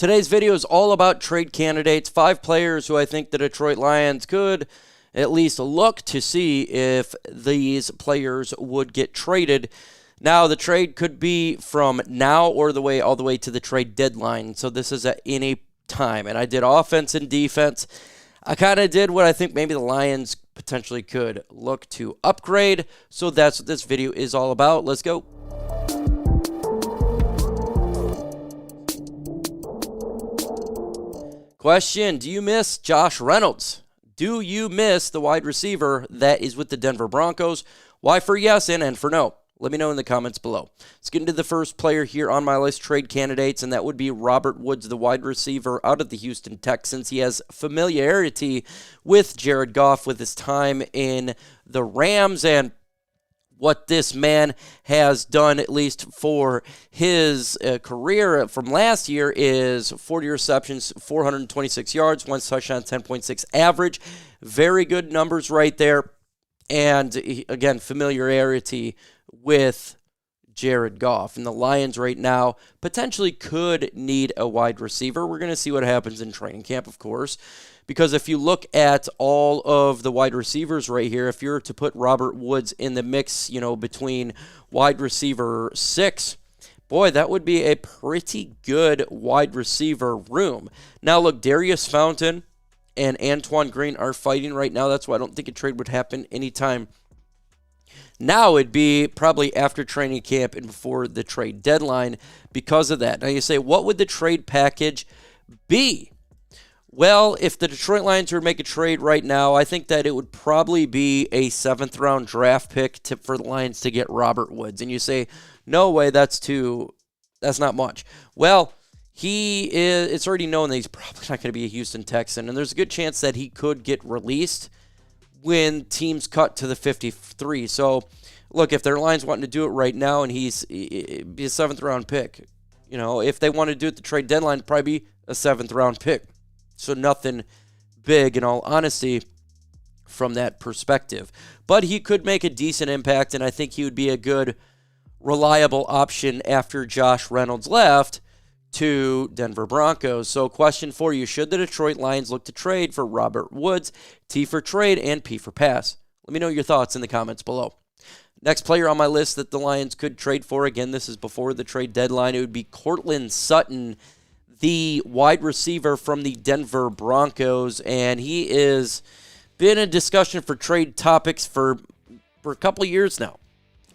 Today's video is all about trade candidates, 5 players who I think the Detroit Lions could at least look to see if these players would get traded. Now, the trade could be from now or all the way to the trade deadline, so this is at any time. And I did offense and defense. I kind of did what I think maybe the Lions potentially could look to upgrade, so that's what this video is all about. Let's go. Question, do you miss Josh Reynolds? Do you miss the wide receiver that is with the Denver Broncos? Why for yes and for no? Let me know in the comments below. Let's get into the first player here on my list, trade candidates, and that would be Robert Woods, the wide receiver out of the Houston Texans. He has familiarity with Jared Goff with his time in the Rams, and what this man has done, at least for his career from last year, is 40 receptions, 426 yards, 1 touchdown, 10.6 average. Very good numbers right there. And again, familiarity with Jared Goff. And the Lions right now potentially could need a wide receiver. We're going to see what happens in training camp, of course. Because if you look at all of the wide receivers right here, if you're to put Robert Woods in the mix, between wide receiver 6, boy, that would be a pretty good wide receiver room. Now, look, Darius Fountain and Antoine Green are fighting right now. That's why I don't think a trade would happen anytime now. It'd be probably after training camp and before the trade deadline because of that. Now, you say, what would the trade package be? Well, if the Detroit Lions were to make a trade right now, I think that it would probably be a 7th-round draft pick for the Lions to get Robert Woods. And you say, no way, that's not much. Well, it's already known that he's probably not going to be a Houston Texan, and there's a good chance that he could get released when teams cut to the 53. So, look, if their Lions wanting to do it right now and he's be a 7th-round pick, if they want to do it at the trade deadline, it'd probably be a 7th-round pick. So nothing big, in all honesty, from that perspective. But he could make a decent impact, and I think he would be a good, reliable option after Josh Reynolds left to Denver Broncos. So question for you, should the Detroit Lions look to trade for Robert Woods? T for trade and P for pass. Let me know your thoughts in the comments below. Next player on my list that the Lions could trade for, again, this is before the trade deadline, it would be Courtland Sutton, the wide receiver from the Denver Broncos, and he is been in discussion for trade topics for a couple of years now.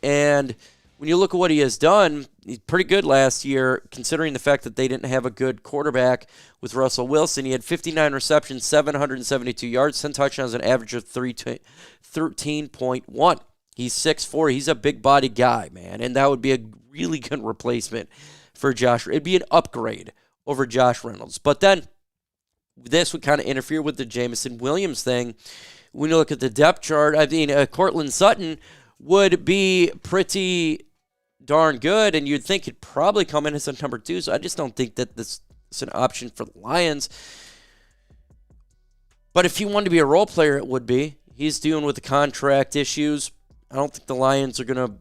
And when you look at what he has done, he's pretty good last year, considering the fact that they didn't have a good quarterback with Russell Wilson. He had 59 receptions, 772 yards, 10 touchdowns, an average of 13.1. He's 6'4". He's a big body guy, man, and that would be a really good replacement for Josh. It'd be an upgrade over Josh Reynolds. But then this would kind of interfere with the Jameson Williams thing. When you look at the depth chart, Courtland Sutton would be pretty darn good, and you'd think he'd probably come in as a number 2, so I just don't think that this is an option for the Lions. But if he wanted to be a role player, it would be. He's dealing with the contract issues. I don't think the Lions are going to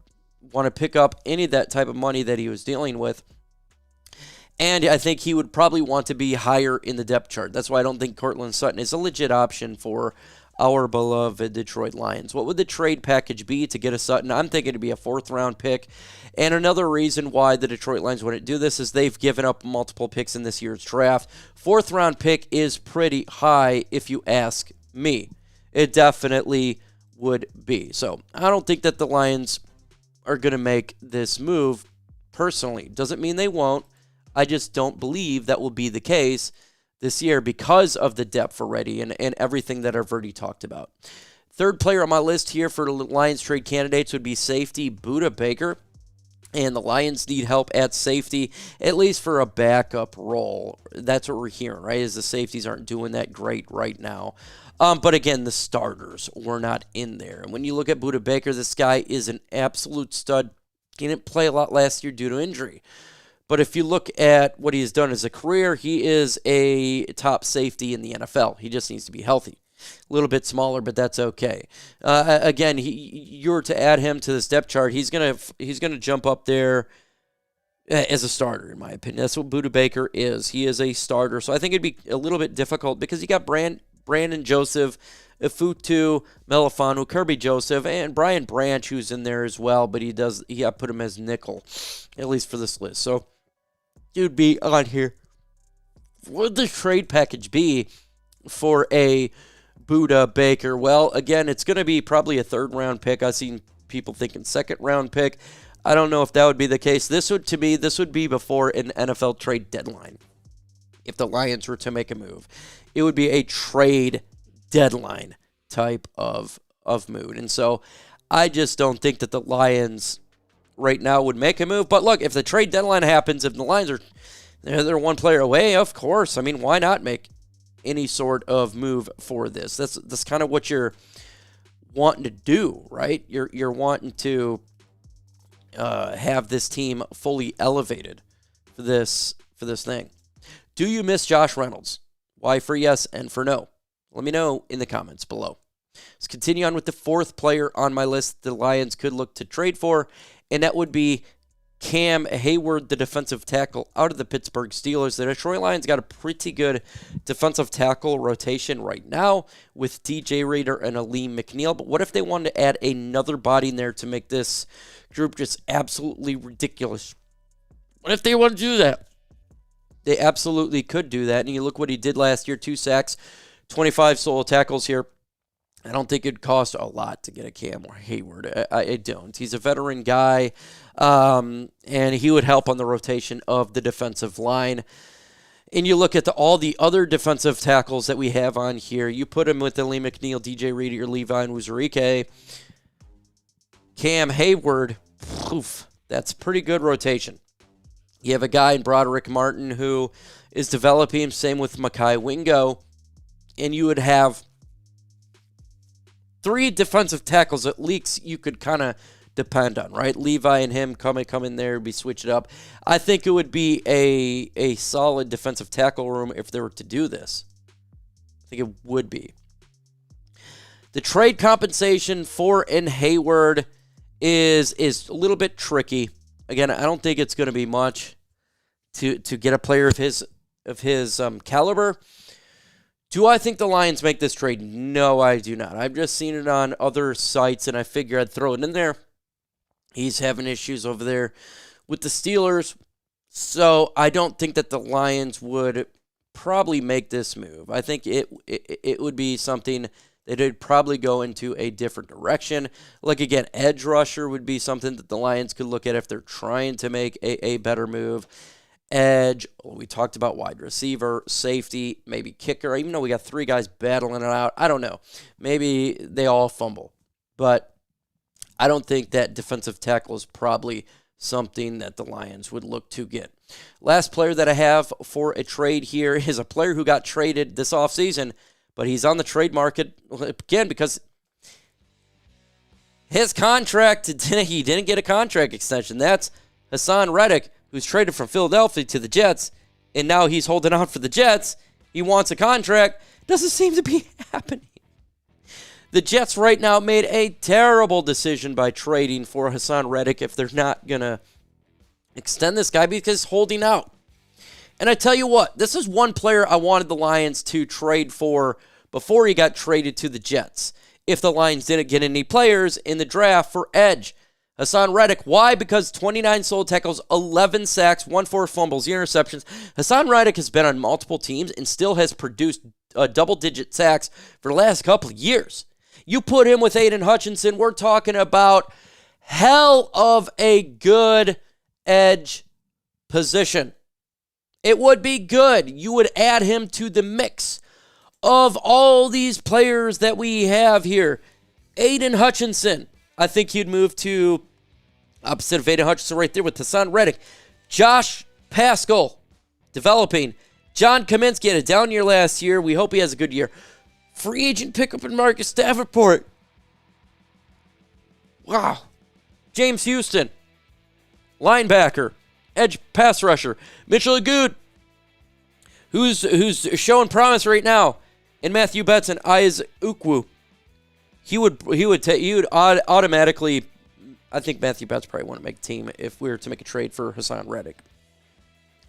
want to pick up any of that type of money that he was dealing with. And I think he would probably want to be higher in the depth chart. That's why I don't think Courtland Sutton is a legit option for our beloved Detroit Lions. What would the trade package be to get a Sutton? I'm thinking it'd be a 4th-round pick. And another reason why the Detroit Lions wouldn't do this is they've given up multiple picks in this year's draft. 4th-round pick is pretty high if you ask me. It definitely would be. So I don't think that the Lions are going to make this move personally. Doesn't mean they won't. I just don't believe that will be the case this year because of the depth already and everything that I've already talked about. Third player on my list here for the Lions trade candidates would be safety Budda Baker. And the Lions need help at safety, at least for a backup role. That's what we're hearing, right, is the safeties aren't doing that great right now. But again, the starters were not in there. And when you look at Budda Baker, this guy is an absolute stud. He didn't play a lot last year due to injury. But if you look at what he has done as a career, he is a top safety in the NFL. He just needs to be healthy. A little bit smaller, but that's okay. Again, you're to add him to this depth chart. He's gonna jump up there as a starter, in my opinion. That's what Budda Baker is. He is a starter. So I think it'd be a little bit difficult because you got Brandon Joseph, Ifutu, Melifanu, Kirby Joseph, and Brian Branch, who's in there as well, but I put him as nickel, at least for this list. So you'd be on here. What would the trade package be for a Budda Baker? Well, again, it's going to be probably a third-round pick. I've seen people thinking second-round pick. I don't know if that would be the case. This would be before an NFL trade deadline. If the Lions were to make a move, it would be a trade deadline type of mood. And so I just don't think that the Lions right now would make a move. But look, if the trade deadline happens, if the Lions they're one player away, of course. I mean, why not make any sort of move for this? That's kind of what you're wanting to do, right? You're wanting to have this team fully elevated for this thing. Do you miss Josh Reynolds? Why for yes and for no? Let me know in the comments below. Let's continue on with the fourth player on my list the Lions could look to trade for, and that would be Cam Heyward, the defensive tackle out of the Pittsburgh Steelers. The Detroit Lions got a pretty good defensive tackle rotation right now with DJ Reader and Aleem McNeil. But what if they wanted to add another body in there to make this group just absolutely ridiculous? What if they want to do that? They absolutely could do that. And you look what he did last year, 2 sacks, 25 solo tackles here. I don't think it'd cost a lot to get a Cam or Hayward. I don't. He's a veteran guy, and he would help on the rotation of the defensive line. And you look at all the other defensive tackles that we have on here. You put him with Aleem McNeil, DJ Reader, Levi Onwuzurike, Cam Hayward. Poof, that's pretty good rotation. You have a guy in Broderick Martin who is developing. Same with Mekhi Wingo. And you would have 3 defensive tackles at least you could kind of depend on, right? Levi and him come in there, be switched up. I think it would be a solid defensive tackle room if they were to do this. I think it would be. The trade compensation for Hayward is a little bit tricky. Again, I don't think it's going to be much to get a player of his caliber. Do I think the Lions make this trade? No, I do not. I've just seen it on other sites, and I figure I'd throw it in there. He's having issues over there with the Steelers, so I don't think that the Lions would probably make this move. I think it would be something that would probably go into a different direction. Like, again, edge rusher would be something that the Lions could look at if they're trying to make a better move. Edge, we talked about wide receiver, safety, maybe kicker, even though we got 3 guys battling it out. I don't know. Maybe they all fumble. But I don't think that defensive tackle is probably something that the Lions would look to get. Last player that I have for a trade here is a player who got traded this offseason, but he's on the trade market, again, because his contract, he didn't get a contract extension. That's Hassan Reddick, who's traded from Philadelphia to the Jets, and now he's holding out for the Jets. He wants a contract. Doesn't seem to be happening. The Jets right now made a terrible decision by trading for Hassan Reddick if they're not going to extend this guy because he's holding out. And I tell you what, this is one player I wanted the Lions to trade for before he got traded to the Jets. If the Lions didn't get any players in the draft for edge. Hassan Reddick, why? Because 29 solo tackles, 11 sacks, 1 forced fumbles, 0 interceptions. Hassan Reddick has been on multiple teams and still has produced double-digit sacks for the last couple of years. You put him with Aiden Hutchinson, we're talking about hell of a good edge position. It would be good. You would add him to the mix of all these players that we have here. Aiden Hutchinson, I think he'd move to opposite of Aiden Hutchinson right there with Hassan Reddick. Josh Paschal, developing. John Kaminsky had a down year last year. We hope he has a good year. Free agent pickup in Marcus Davenport. Wow. James Houston, linebacker, edge pass rusher. Mitchell Agood, who's showing promise right now. And Matthew Betts and Isaac Ukwu. He would automatically I think Matthew Betts probably wouldn't make the team if we were to make a trade for Hassan Reddick.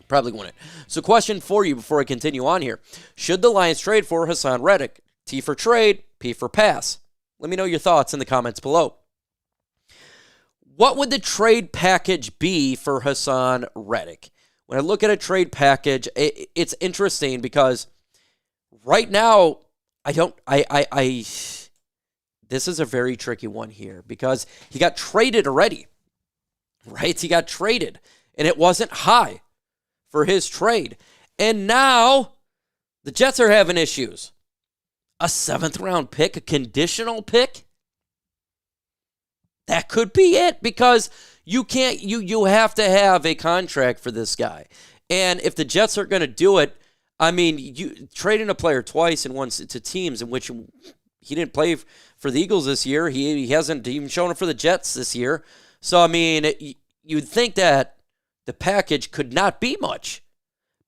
Probably wouldn't. So question for you before I continue on here. Should the Lions trade for Hassan Reddick? T for trade, P for pass. Let me know your thoughts in the comments below. What would the trade package be for Hassan Reddick? When I look at a trade package, it's interesting because right now, this is a very tricky one here because he got traded already, right? He got traded, and it wasn't high for his trade. And now the Jets are having issues. A 7th-round pick, a conditional pick? That could be it because you have to have a contract for this guy. And if the Jets are going to do it, I mean, you trading a player twice and once to teams in which he didn't play for the Eagles this year. He hasn't even shown up for the Jets this year. So, I mean, you'd think that the package could not be much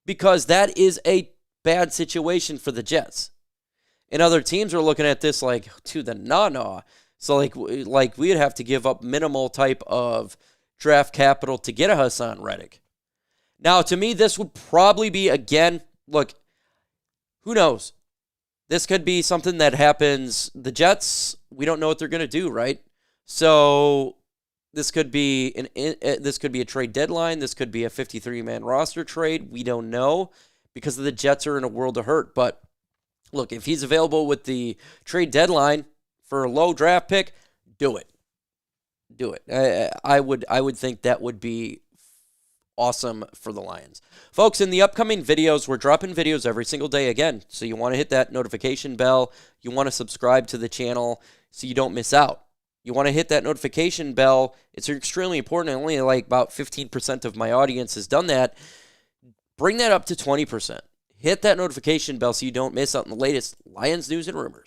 because that is a bad situation for the Jets. And other teams are looking at this like to the na-na. So like we'd have to give up minimal type of draft capital to get a Hassan Reddick. Now, to me, this would probably be, again, look, who knows? This could be something that happens. The Jets, we don't know what they're going to do, right? So this could be a trade deadline. This could be a 53-man roster trade. We don't know because the Jets are in a world of hurt. But look, if he's available with the trade deadline for a low draft pick, do it. Do it. I would think that would be awesome for the Lions. Folks, in the upcoming videos, we're dropping videos every single day again. So you want to hit that notification bell. You want to subscribe to the channel so you don't miss out. You want to hit that notification bell. It's extremely important. Only like about 15% of my audience has done that. Bring that up to 20%. Hit that notification bell so you don't miss out on the latest Lions news and rumors.